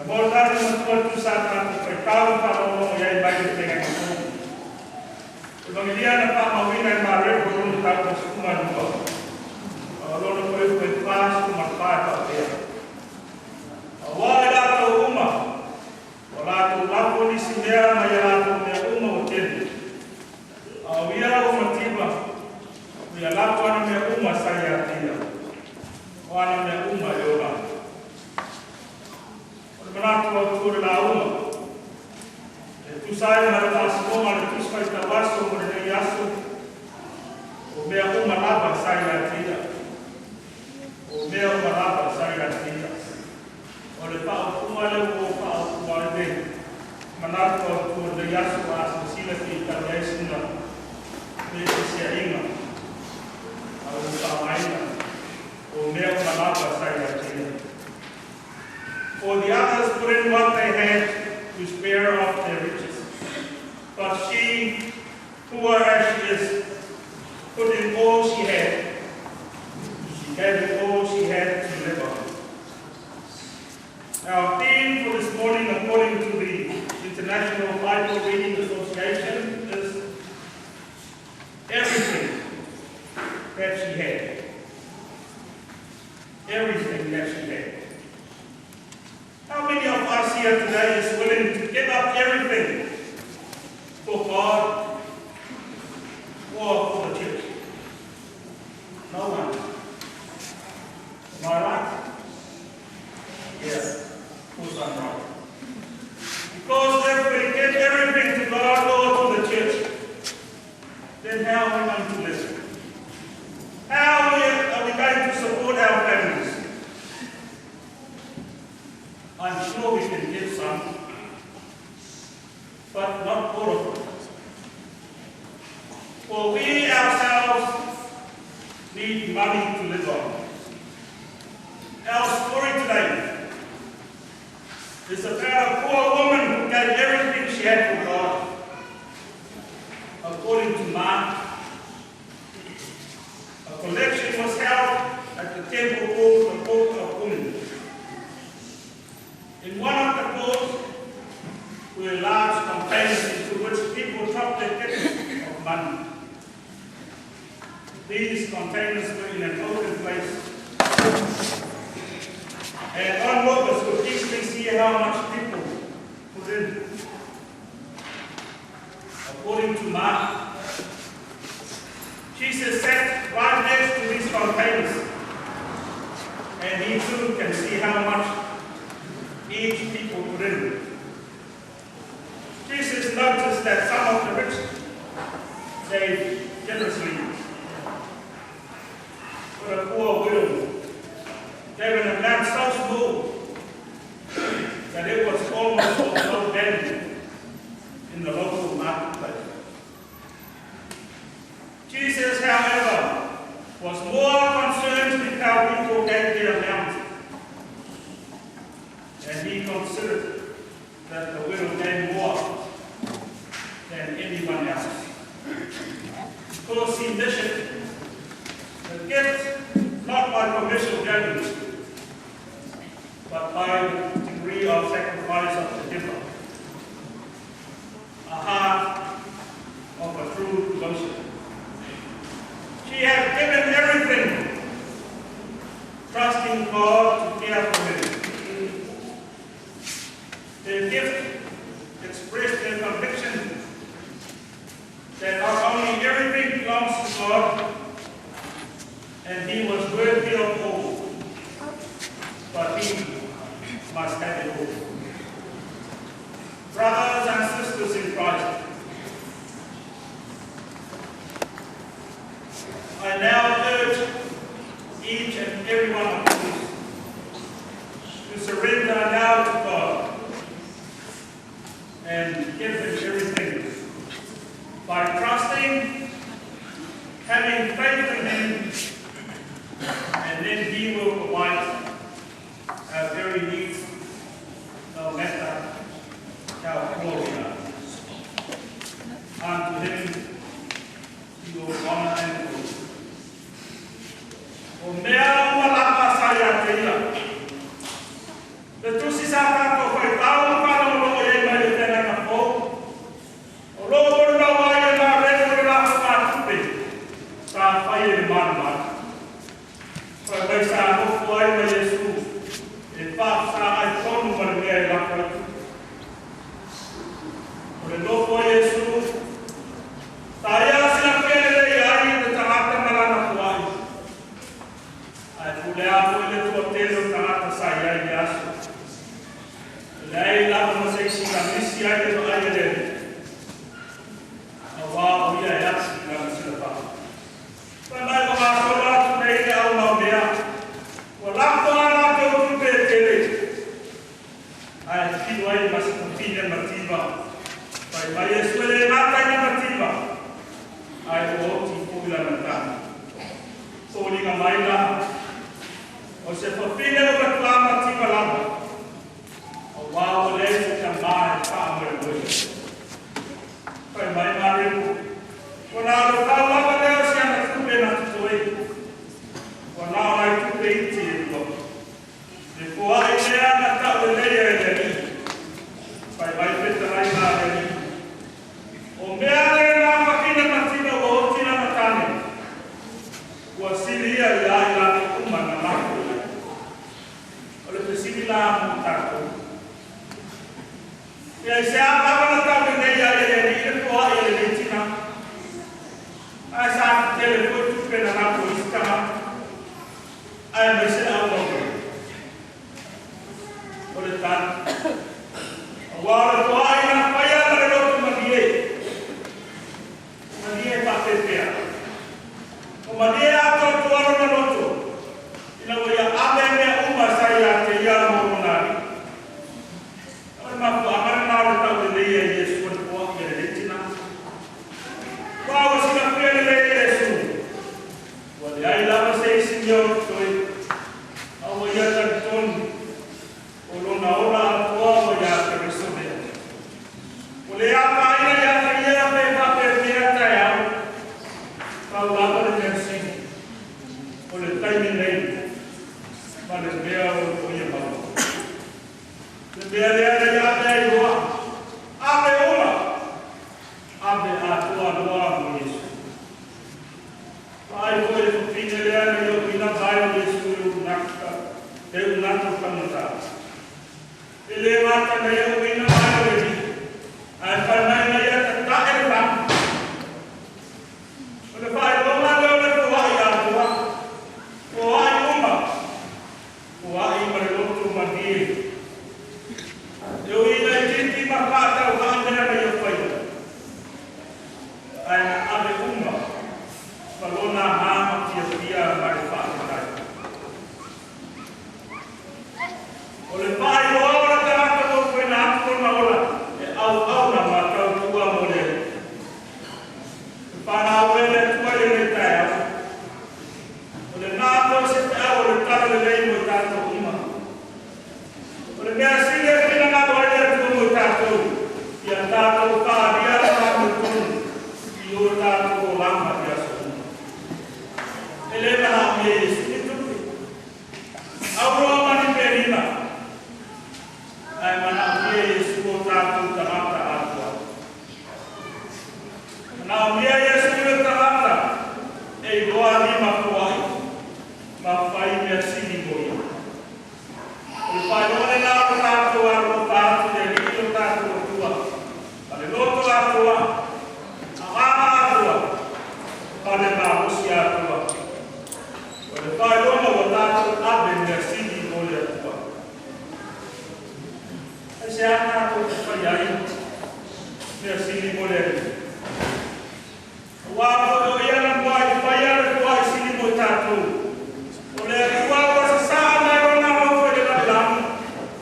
Voltar matua tu sata tu pekau kalau yang baik dengan itu. Kemudian apa mawin mare burung tak bersuman dua. Lalu boleh pas mata tak dia. Awal atau umah, walau laku di sini maya atau dia umah hotel. Awia umah tiba, dia laku anak umah saya tidak. Anak umah dia. Menatu tur lauma. Tu sai mara semua tu sai tabasso mara yasu. O meu uma lava sai da trilha. O meu uma lava sai da trilha. O le pau uma le o pau uma le. Menatu tur de yasu as sila ki kalesina. Nesse seringa. O tamanho. O meu uma lava sai da trilha. For the others put in what they had to spare of their riches. But she, poor as she is, put in all she had. She gave it all she had to live on. Our theme for this morning, according to the International Bible Reading Association, is everything that she had. Everything that she had. How many of us here today is willing to give up everything for God or for the church? No one. Am I right? Yes. Of course I'm right. Because if we give everything to God or to the church, then how are we going to live? How are we going to support our families? I'm sure we can give some, but not all of it. For we ourselves need money to live on. Our story today is about a poor woman who gave everything she had for God. According to Mark, a collection was held at the temple called the Court of Women. In one of the courts were large containers into which people dropped their gifts of money. These containers were in an open place, and onlookers could easily see how much people put in. According to Mark, Jesus sat right next to these containers, and he too can see how much each people put in. Jesus noticed that some of the rich gave generously, but a poor widow gave an amount so small that it was almost of no value in the local marketplace. Jesus, however, was more concerned with how people gave their amount. And he considered that the widow gave more than anyone else. Because he measured the gift not by commercial value, but by the degree of sacrifice of the giver. A heart of a true devotion. She had given everything, trusting God to care for him. Their gift expressed their conviction that not only everything belongs to God, and he was worthy of all, but he must have it all. Brothers and sisters in Christ, I now urge each and every one of you to surrender now to God and give him everything by trusting, having faith in him, and then he will provide our very needs, no matter how poor we are. Unto him he will honor and glory. O mea malapa Lei la masai singa misi ai no ai le. Awa o ia ya singa misi pa. Pai ko ma ko la tu nei le au mau mea. Ko la ko ala ko tu pe tele. Ai ki ai mas ko fine mativa. Pai mai eswele mata ni mativa. Ai o ti ko la mata. So ni ga mai la. O se fa fine o ka la mativa la. Wow, let's come by power with. Pai mai mari. Kona lo ka lava leo sia na kupe na toi. Kona ai kupe iti lo. De ko ai lea na ka le lea le ni. Pai mai peta ai na le ni. O mea le na makina matina o tina matane. Wa silia ya ila kuma na mako. Ole pe sila mutako. Ya saya apa nak tahu ni ya ini ko ya ni Cina. Asa telefon tu pernah nak polis kama. Ay mesti awak. Oleh tan. Awak tu ay nak payah berdoa tu mandie. Mandie pakai pea. Mandie atau tu orang menolong. Ina boleh apa yang umma saya tiada mengenali. Mampu aman na tahu le Yesus pun kuat jadi Cina. Kau sila pele le Yesus. Wali ai la masai sinjo toi. Awu ya ton. Olona ola tua ya keresone. Wali apa ina ya ya pe pa pe ta ya. Kau la ber mercy. Oleh timing lain. Pada dia o ya ba. Dia ya dai doa. Abe uma. Abe atua doa mo Yesu. Ai foi finele yo ina vai Yesu nakta. Deu nato kamata. Ele mata na yo ina vai ni. Ai pana na ya ta era. Ole vai doa le doa ya doa. O ai uma. O ai maroto mandi. Eu ia gente marcada o ande na minha feira. Ai abe uma. Falou na mama que ia mais fácil. Olha pai, ora tá todo foi na forma ora. Au na mata tua mulher. Para o ele tua ele tá. Olha na você tá o tá ele muito tanto uma. Olha minha filha yang tahu dia tahu pun dia tahu lama dia semua. Elemen Yesus itu. Abraham ni perima. Ay mana Yesus tahu tamata apa. Now Yesus tamata. Doa lima kuai. Mafai merci di boy. Ipalone na tahu tahu jadi itu tahu tua. Loto atua, amama atua, pada manusia atua. Oleh pai lama watato abe merci di boleh atua. Saya aku terpayai merci di boleh. Wapo dia nak buat payah buat sini watato. Oleh tua wasasama rona mau pada dalam.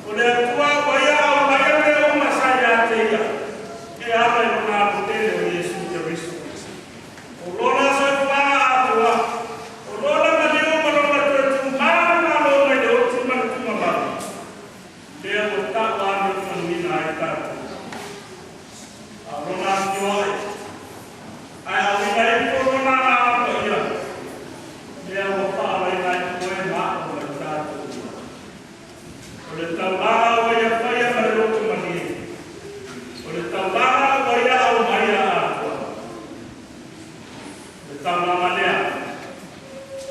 Oleh tua bayar bayar le rumah saya tiga. Apa yang pernah bertemu dengan Yesus Kristus? Olona sepa atua, olona madiu malona tertu mana malona itu cuma apa? Dia bertak wanita femina itu. Olona jual, ayah kita itu olona apa ya? Dia bertak wanita itu emak berkat. Oleh tahu wajah saya berdoa mandi. Oleh tahu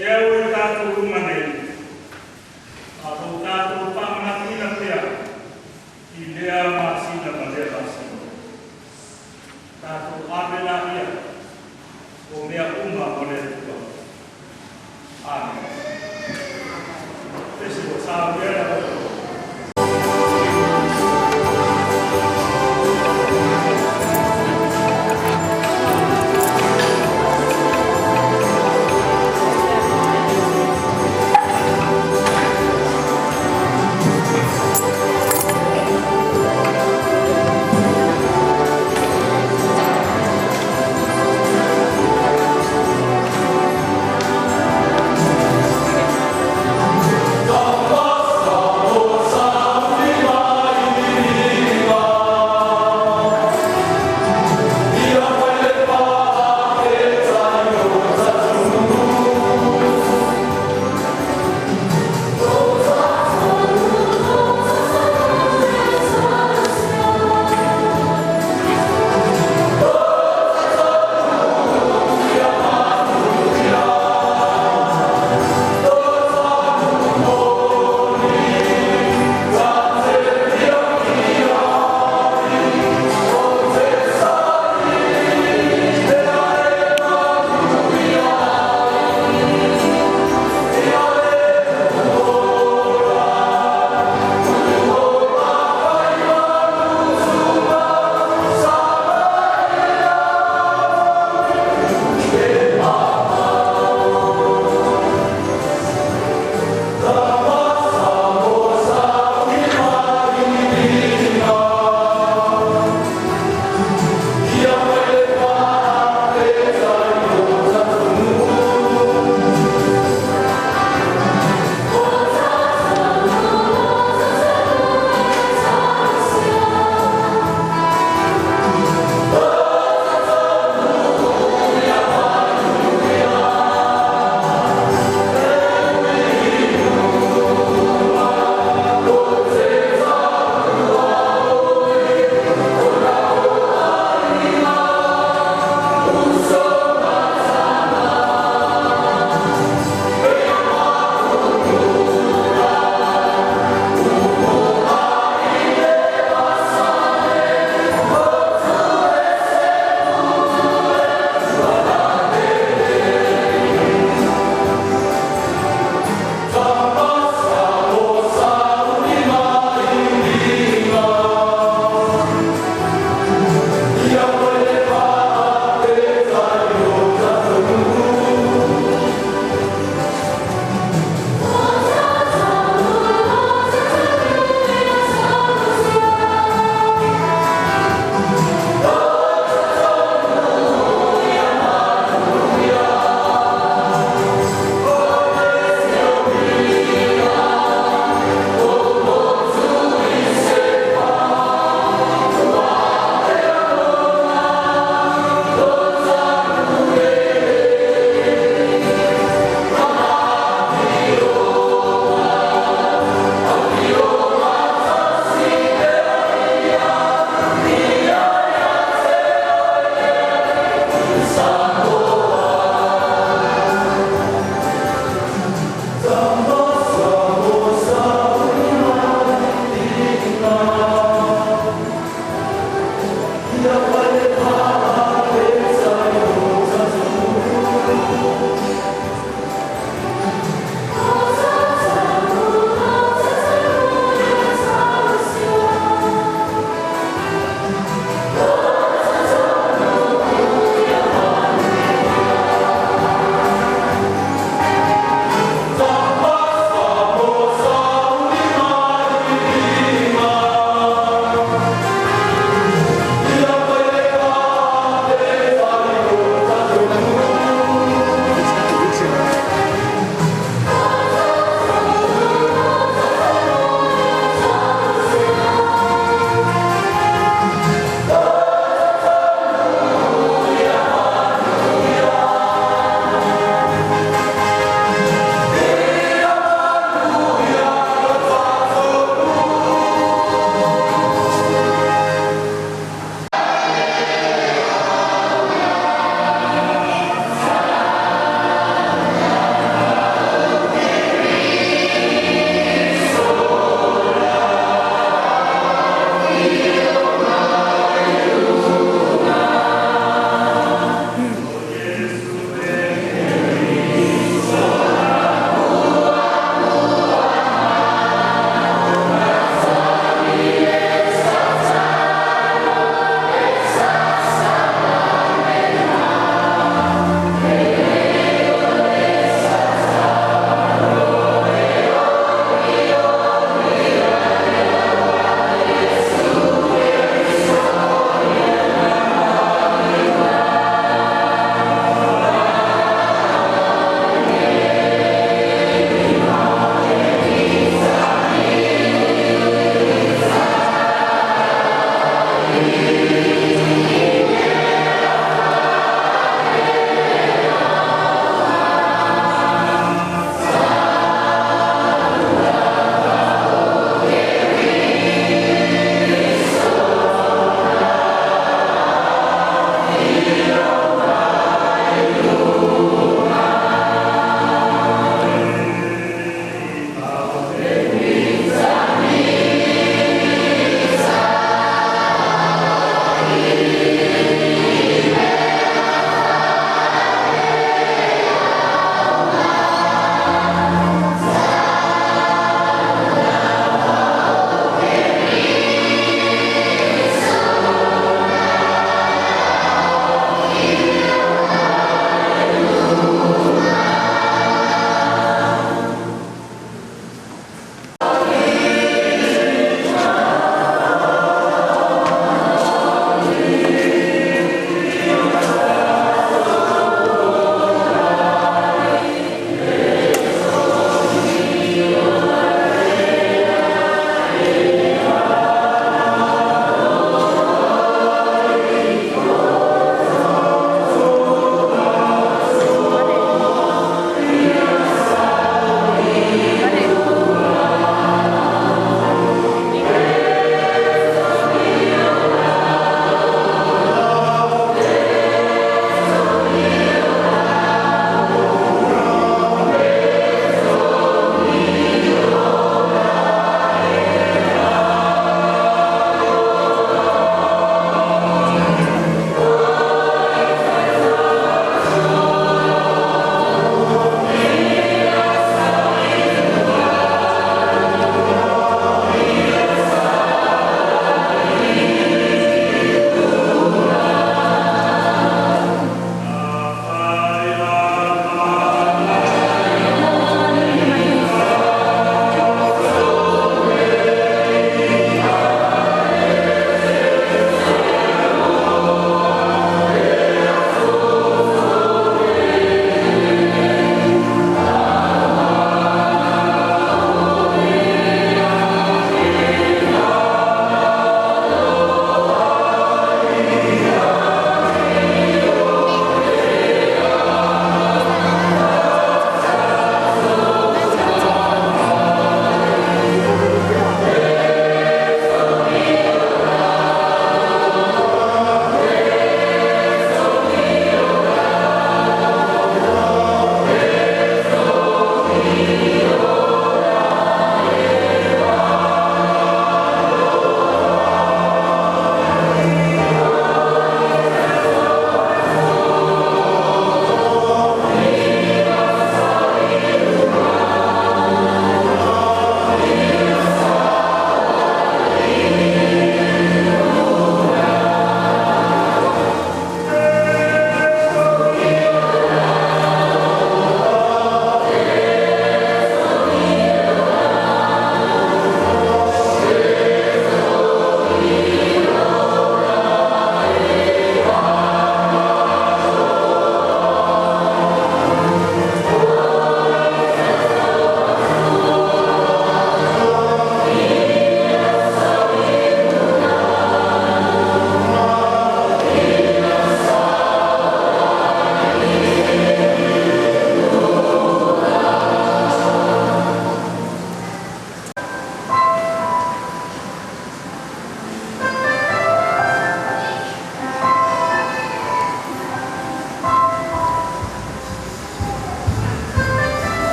dia wita tu mana ini? Aku tak lupa mana dia. Dia masih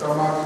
Tama